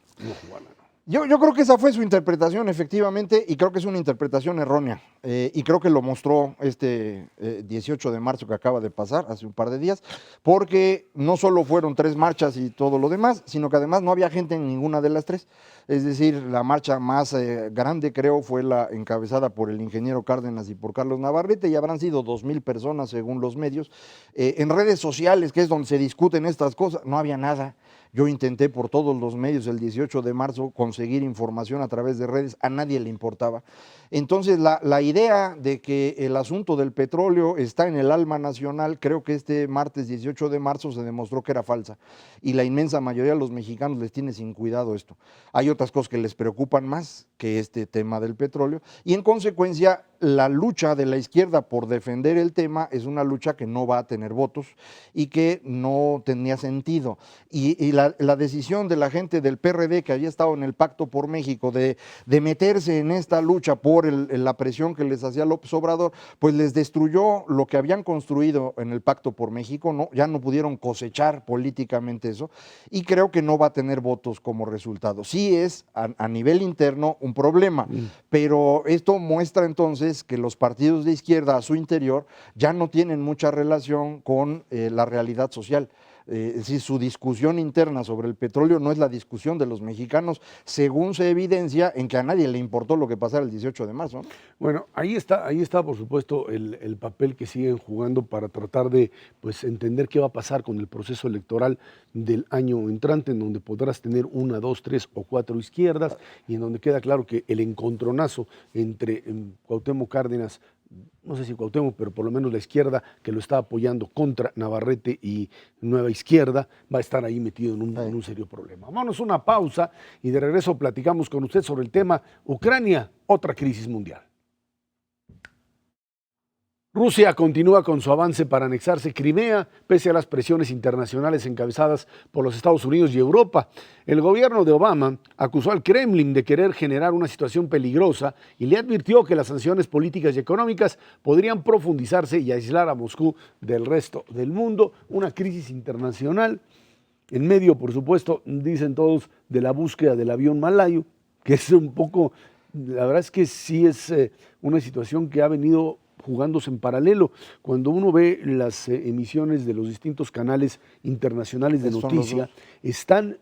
Yo creo que esa fue su interpretación, efectivamente, y creo que es una interpretación errónea, y creo que lo mostró este 18 de marzo que acaba de pasar, hace un par de días, porque no solo fueron 3 marchas y todo lo demás, sino que además no había gente en ninguna de las 3. Es decir, la marcha más grande, creo, fue la encabezada por el ingeniero Cárdenas y por Carlos Navarrete, y habrán sido 2,000 personas según los medios. En redes sociales, que es donde se discuten estas cosas, no había nada. Yo intenté por todos los medios el 18 de marzo conseguir información a través de redes, a nadie le importaba. Entonces, la idea de que el asunto del petróleo está en el alma nacional, creo que este martes 18 de marzo se demostró que era falsa, y la inmensa mayoría de los mexicanos les tiene sin cuidado esto. Hay otras cosas que les preocupan más que este tema del petróleo, y en consecuencia la lucha de la izquierda por defender el tema es una lucha que no va a tener votos y que no tenía sentido. Y la decisión de la gente del PRD que había estado en el Pacto por México de meterse en esta lucha por la presión que les hacía López Obrador, pues les destruyó lo que habían construido en el Pacto por México, ¿no? Ya no pudieron cosechar políticamente eso y creo que no va a tener votos como resultado. Sí es a nivel interno un problema, pero esto muestra entonces que los partidos de izquierda a su interior ya no tienen mucha relación con la realidad social. Es decir, su discusión interna sobre el petróleo no es la discusión de los mexicanos, según se evidencia en que a nadie le importó lo que pasara el 18 de marzo. Bueno, ahí está por supuesto el papel que siguen jugando para tratar de pues, entender qué va a pasar con el proceso electoral del año entrante, en donde podrás tener una, dos, tres o cuatro izquierdas y en donde queda claro que el encontronazo entre Cuauhtémoc Cárdenas, no sé si Cuauhtémoc, pero por lo menos la izquierda que lo está apoyando contra Navarrete y Nueva Izquierda, va a estar ahí metido en un serio problema. Vámonos a una pausa y de regreso platicamos con usted sobre el tema Ucrania, otra crisis mundial. Rusia continúa con su avance para anexarse Crimea, pese a las presiones internacionales encabezadas por los Estados Unidos y Europa. El gobierno de Obama acusó al Kremlin de querer generar una situación peligrosa y le advirtió que las sanciones políticas y económicas podrían profundizarse y aislar a Moscú del resto del mundo. Una crisis internacional en medio, por supuesto, dicen todos, de la búsqueda del avión malayo, que es un poco, la verdad es que sí es una situación que ha venido jugándose en paralelo. Cuando uno ve las emisiones de los distintos canales internacionales de noticia, están,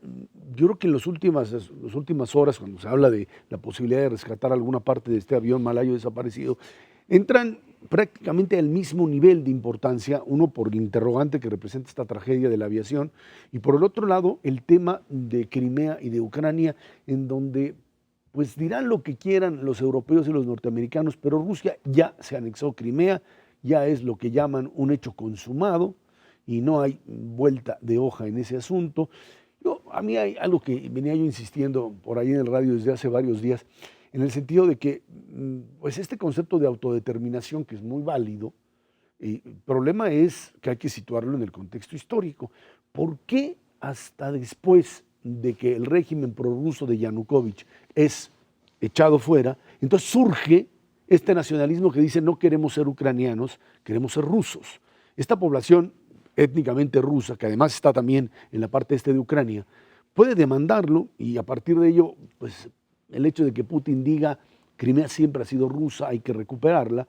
yo creo que en las últimas horas, cuando se habla de la posibilidad de rescatar alguna parte de este avión malayo desaparecido, entran prácticamente al mismo nivel de importancia, uno por el interrogante que representa esta tragedia de la aviación, y por el otro lado, el tema de Crimea y de Ucrania, en donde pues dirán lo que quieran los europeos y los norteamericanos, pero Rusia ya se anexó Crimea, ya es lo que llaman un hecho consumado y no hay vuelta de hoja en ese asunto. A mí hay algo que venía yo insistiendo por ahí en el radio desde hace varios días, en el sentido de que pues este concepto de autodeterminación, que es muy válido, el problema es que hay que situarlo en el contexto histórico. ¿Por qué hasta después de que el régimen prorruso de Yanukovych es echado fuera, entonces surge este nacionalismo que dice no queremos ser ucranianos, queremos ser rusos? Esta población étnicamente rusa, que además está también en la parte este de Ucrania, puede demandarlo y a partir de ello, pues el hecho de que Putin diga Crimea siempre ha sido rusa, hay que recuperarla.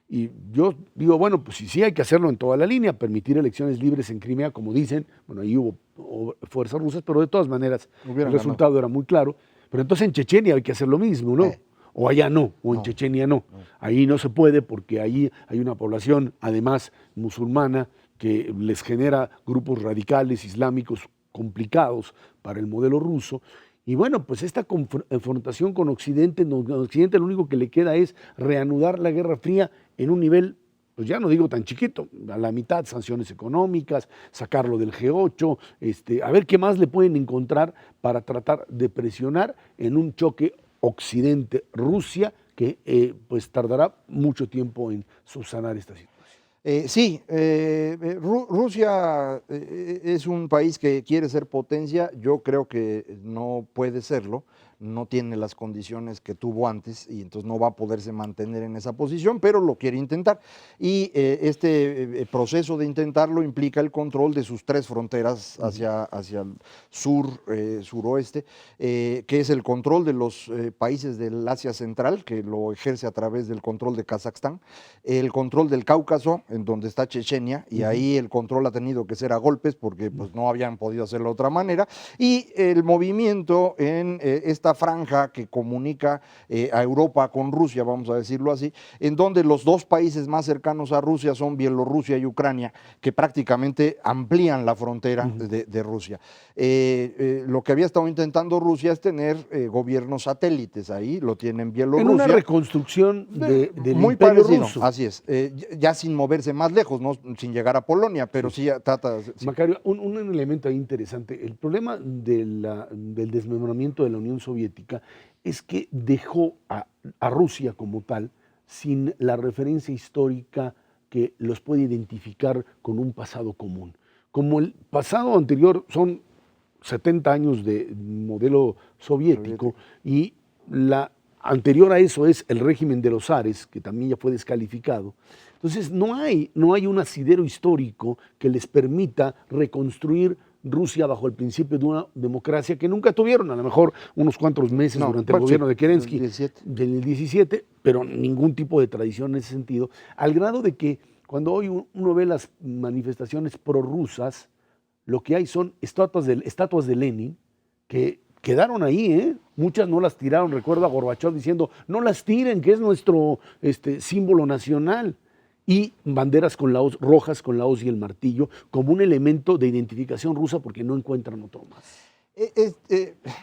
Y yo digo, bueno, pues sí hay que hacerlo en toda la línea, permitir elecciones libres en Crimea, como dicen, bueno, ahí hubo fuerzas rusas, pero de todas maneras el resultado era muy claro. Pero entonces en Chechenia hay que hacer lo mismo, ¿no? O allá no, o en Chechenia no. Ahí no se puede porque ahí hay una población, además musulmana, que les genera grupos radicales islámicos complicados para el modelo ruso. Y bueno, pues esta confrontación con Occidente, Occidente lo único que le queda es reanudar la Guerra Fría en un nivel, pues ya no digo tan chiquito, a la mitad, sanciones económicas, sacarlo del G8, a ver qué más le pueden encontrar para tratar de presionar en un choque Occidente-Rusia que pues tardará mucho tiempo en subsanar esta situación. Rusia es un país que quiere ser potencia, yo creo que no puede serlo, no tiene las condiciones que tuvo antes y entonces no va a poderse mantener en esa posición, pero lo quiere intentar. Y este proceso de intentarlo implica el control de sus tres fronteras hacia el suroeste, que es el control de los países del Asia Central, que lo ejerce a través del control de Kazajstán, el control del Cáucaso, en donde está Chechenia, y ahí el control ha tenido que ser a golpes porque pues, no habían podido hacerlo de otra manera, y el movimiento en esta franja que comunica a Europa con Rusia, vamos a decirlo así, en donde los dos países más cercanos a Rusia son Bielorrusia y Ucrania, que prácticamente amplían la frontera de Rusia. Lo que había estado intentando Rusia es tener gobiernos satélites ahí, lo tienen Bielorrusia. En una reconstrucción del muy Imperio parecido, ruso. así es, ya sin moverse más lejos, ¿no? Sin llegar a Polonia, pero sí trata... Sí. Macario, un elemento ahí interesante, el problema del desmembramiento de la Unión Soviética es que dejó a Rusia como tal sin la referencia histórica que los puede identificar con un pasado común. Como el pasado anterior son 70 años de modelo soviético y la anterior a eso es el régimen de los zares, que también ya fue descalificado. Entonces no hay un asidero histórico que les permita reconstruir Rusia bajo el principio de una democracia que nunca tuvieron, a lo mejor unos cuantos meses durante el gobierno de Kerensky del 17, pero ningún tipo de tradición en ese sentido, al grado de que cuando hoy uno ve las manifestaciones prorrusas, lo que hay son estatuas de Lenin que quedaron ahí, ¿eh? Muchas no las tiraron. Recuerdo a Gorbachov diciendo, no las tiren, que es nuestro símbolo nacional. Y banderas con la hoz, rojas con la hoz y el martillo, como un elemento de identificación rusa porque no encuentran otro más.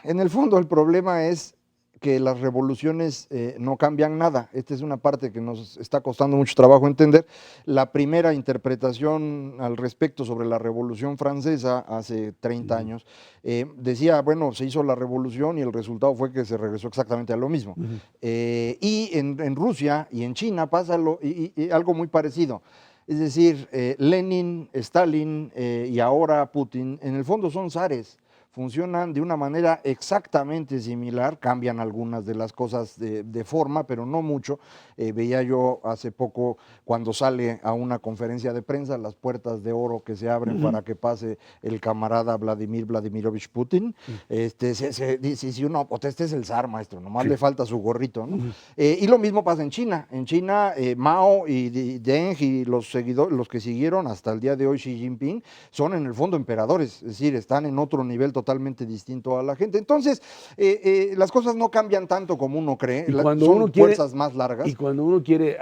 En el fondo el problema es que las revoluciones no cambian nada. Esta es una parte que nos está costando mucho trabajo entender. La primera interpretación al respecto sobre la Revolución Francesa hace 30 años decía, bueno, se hizo la revolución y el resultado fue que se regresó exactamente a lo mismo. Y en Rusia y en China pasa algo muy parecido. Es decir, Lenin, Stalin y ahora Putin, en el fondo son zares. Funcionan de una manera exactamente similar, cambian algunas de las cosas de forma, pero no mucho. Veía yo hace poco cuando sale a una conferencia de prensa las puertas de oro que se abren para que pase el camarada Vladimir Vladimirovich Putin. Se dice, si uno, este es el zar, maestro, nomás le falta su gorrito, ¿no? Y lo mismo pasa en China. En China, Mao y Deng y los que siguieron hasta el día de hoy, Xi Jinping, son en el fondo emperadores, es decir, están en otro nivel totalmente distinto a la gente. Entonces, las cosas no cambian tanto como uno cree, son fuerzas más largas. Y cuando uno quiere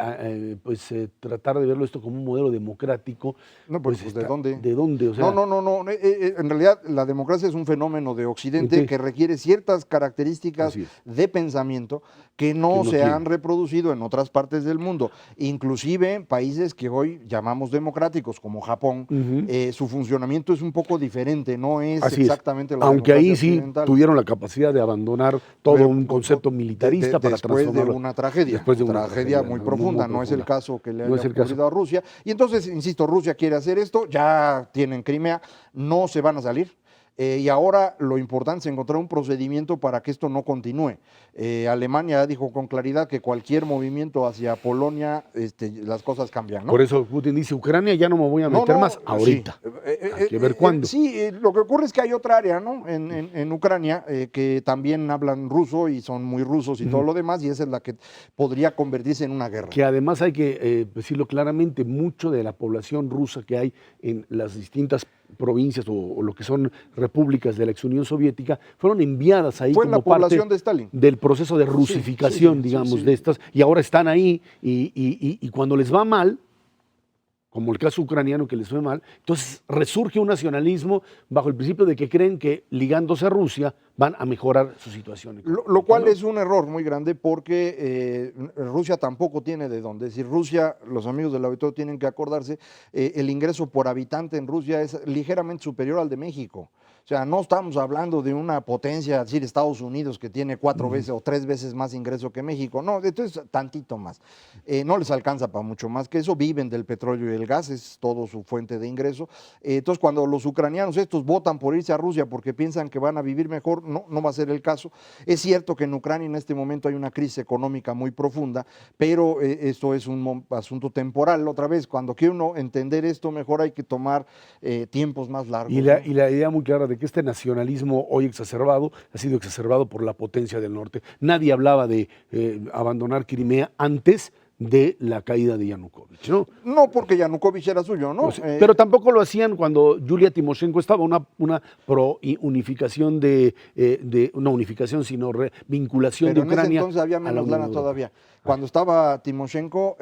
tratar de verlo esto como un modelo democrático, no, pues ¿de dónde? ¿De dónde? O sea, no. En realidad, la democracia es un fenómeno de Occidente que requiere ciertas características de pensamiento que no se han reproducido en otras partes del mundo. Inclusive en países que hoy llamamos democráticos, como Japón, su funcionamiento es un poco diferente, no es exactamente la aunque ahí sí occidental. Tuvieron la capacidad de abandonar todo un concepto militarista para transformarlo. Después de una tragedia muy profunda, no es el caso que le haya ocurrido a Rusia. Y entonces, insisto, Rusia quiere hacer esto, ya tienen Crimea, no se van a salir. Y ahora lo importante es encontrar un procedimiento para que esto no continúe. Alemania dijo con claridad que cualquier movimiento hacia Polonia, las cosas cambian, ¿no? Por eso Putin dice, Ucrania ya no me voy a meter más ahorita. Hay que ver cuándo. Lo que ocurre es que hay otra área, ¿no? En Ucrania que también hablan ruso y son muy rusos y todo lo demás, y esa es la que podría convertirse en una guerra. Que además hay que decirlo claramente, mucho de la población rusa que hay en las distintas provincias o lo que son repúblicas de la ex Unión Soviética fueron enviadas ahí como parte de Stalin. Del proceso de rusificación, digamos, de estas, y ahora están ahí y cuando les va mal, como el caso ucraniano que les fue mal, entonces resurge un nacionalismo bajo el principio de que creen que ligándose a Rusia van a mejorar su situación. Lo cual es un error muy grande porque Rusia tampoco tiene de dónde. Es decir, Rusia, los amigos del auditorio tienen que acordarse, el ingreso por habitante en Rusia es ligeramente superior al de México. O sea, no estamos hablando de una potencia, es decir, Estados Unidos que tiene 4 veces o 3 veces más ingreso que México. No, entonces tantito más. No les alcanza para mucho más que eso. Viven del petróleo y el gas, es todo su fuente de ingreso. Entonces, cuando los ucranianos estos votan por irse a Rusia porque piensan que van a vivir mejor, no va a ser el caso. Es cierto que en Ucrania en este momento hay una crisis económica muy profunda, pero esto es un asunto temporal. Otra vez, cuando quiere uno entender esto mejor hay que tomar tiempos más largos. Y la idea muy clara de que este nacionalismo hoy exacerbado ha sido exacerbado por la potencia del norte. Nadie hablaba de abandonar Crimea antes de la caída de Yanukovych, ¿no? No, porque Yanukovych era suyo, ¿no? Pero tampoco lo hacían cuando Yulia Timoshenko estaba, una pro-unificación no unificación, sino vinculación de Ucrania. Pero en ese entonces había menos lana todavía. Cuando estaba Timoshenko,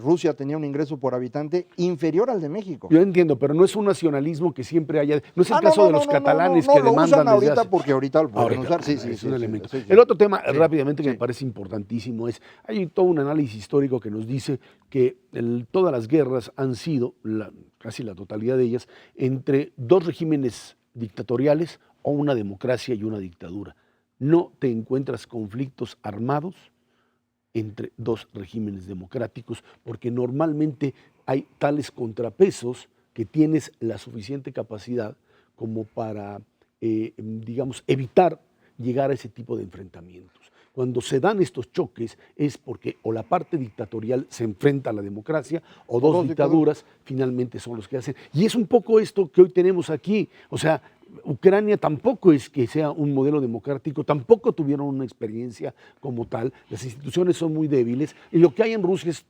Rusia tenía un ingreso por habitante inferior al de México. Yo entiendo, pero no es un nacionalismo que siempre haya... No es el caso de los catalanes que demandan... No, lo usan ahorita porque ahorita lo pueden usar. Sí, es un elemento. El otro tema, rápidamente, que me parece importantísimo es, hay todo un análisis histórico que nos dice que todas las guerras han sido, casi la totalidad de ellas, entre dos regímenes dictatoriales o una democracia y una dictadura. No te encuentras conflictos armados entre dos regímenes democráticos, porque normalmente hay tales contrapesos que tienes la suficiente capacidad como para, digamos, evitar llegar a ese tipo de enfrentamientos. Cuando se dan estos choques es porque o la parte dictatorial se enfrenta a la democracia o dos dictaduras finalmente son los que hacen. Y es un poco esto que hoy tenemos aquí. O sea, Ucrania tampoco es que sea un modelo democrático, tampoco tuvieron una experiencia como tal. Las instituciones son muy débiles y lo que hay en Rusia es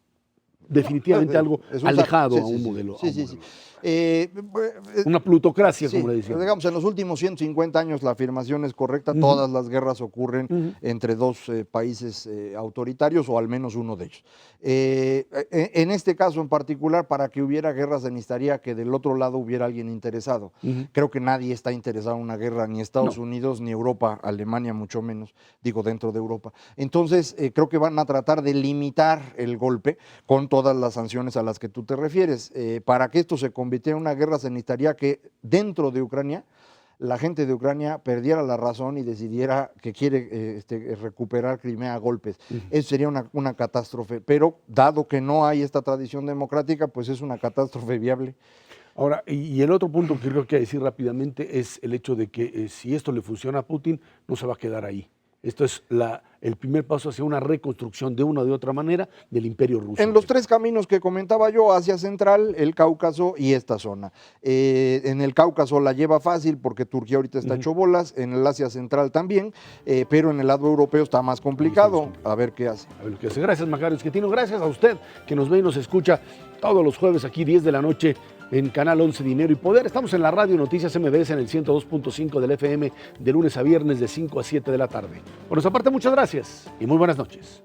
definitivamente algo alejado a un modelo. Una plutocracia, como le decíamos. Digamos, en los últimos 150 años la afirmación es correcta, todas las guerras ocurren entre dos países autoritarios o al menos uno de ellos. En este caso en particular, para que hubiera guerra se necesitaría que del otro lado hubiera alguien interesado. Creo que nadie está interesado en una guerra, ni Estados Unidos, ni Europa, Alemania mucho menos, digo dentro de Europa. Entonces creo que van a tratar de limitar el golpe con todas las sanciones a las que tú te refieres. Para que esto se convirtiera en una guerra se necesitaría que dentro de Ucrania la gente de Ucrania perdiera la razón y decidiera que quiere recuperar Crimea a golpes. Eso sería una catástrofe, pero dado que no hay esta tradición democrática, pues es una catástrofe viable. Ahora, y el otro punto que creo que hay que decir rápidamente es el hecho de que si esto le funciona a Putin, no se va a quedar ahí. Esto es el primer paso hacia una reconstrucción de una o de otra manera del imperio ruso. En los tres caminos que comentaba yo, Asia Central, el Cáucaso y esta zona. En el Cáucaso la lleva fácil porque Turquía ahorita está hecho bolas, en el Asia Central también, pero en el lado europeo está más complicado. A ver qué hace. A ver qué hace. Gracias, Macario Schettino. Gracias a usted que nos ve y nos escucha todos los jueves aquí 10 de la noche en Canal 11 Dinero y Poder. Estamos en la radio Noticias MBS en el 102.5 del FM de lunes a viernes de 5 a 7 de la tarde. Por nuestra parte, muchas gracias y muy buenas noches.